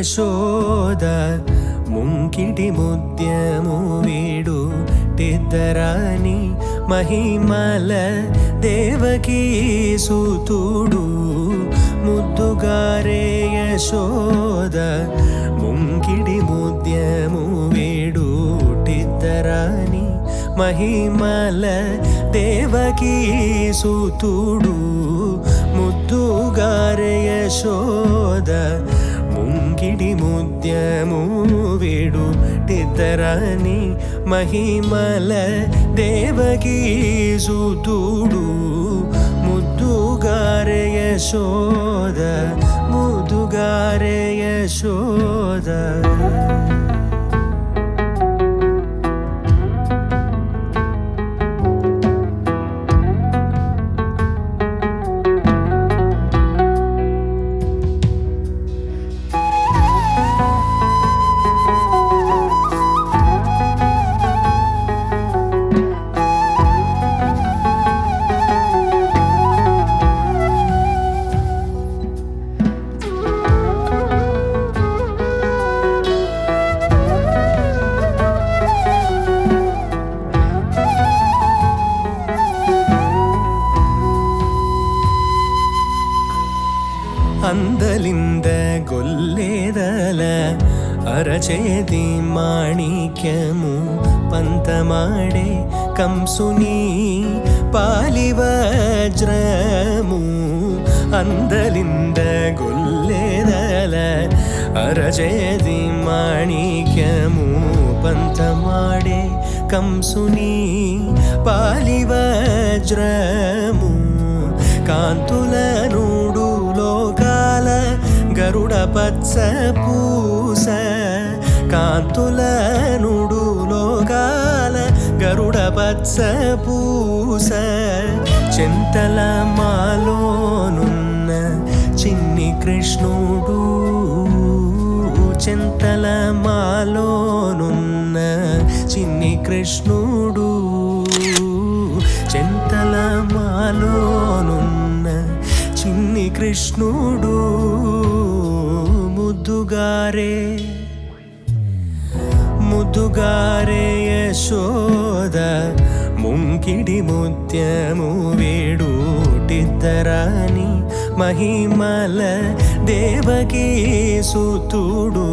ಯಶೋದ ಮುಂಕಿಟಿ ಮುದ್ಯಮು ವೀಡು ಟಿದ್ದರಾನಿ ಮಹಿಮಲ ದೇವಕೀ ಸುತುಡು ಮುದ್ದುಗಾರೆ ಯಶೋದ ಮುಂಕಿಡಿ ಮುದ್ಯಮು ವೀಡು ಟಿದ್ದರಾನಿ ಮಹಿಮಲ ದೇವಕೀ ಸುತುಡು ಮುದ್ದುಗಾರೆ ಯಶೋದ ಮುಂಗಿಡಿ ಮುದ್ಯಮು ವೀಡು ಟಿದ್ದರಾನಿ ಮಹಿಮಲ ದೇವಕೀ ಸುತುಡು ಮುದ್ದುಗಾರೆ ಯಶೋದ ಮುದ್ದುಗಾರೆ ಯಶೋದ అందలింద గొల్లేదల అరచేతి మాణిక్యము పంతమాడే కంసుని పాలివజ్రము అందలింద గొల్లేదల అరచేతి మాణిక్యము పంతమాడే కంసుని పాలివజ్రము కాంతుల నూడు లోకాల గరుడ పచ్చ పూస కాంతుల నూడు లోకాల గరుడ పచ్చ పూస చింతల మాలోనున్న చిన్ని కృష్ణుడు చింతల మాలోనున్న చిన్ని కృష్ణుడు చింతల మాలోనున్న చిన్ని కృష్ణుడు ముద్దుగారే ముద్దుగారే యశోద ముంకిడి ముత్యము వేడు టిద్దరాని మహిమల దేవకీ సుతుడు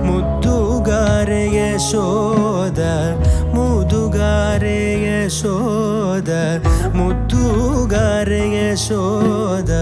ముద్దుగారే యశోద ముద్దుగారే యశోద ముద్దుగారే యశోద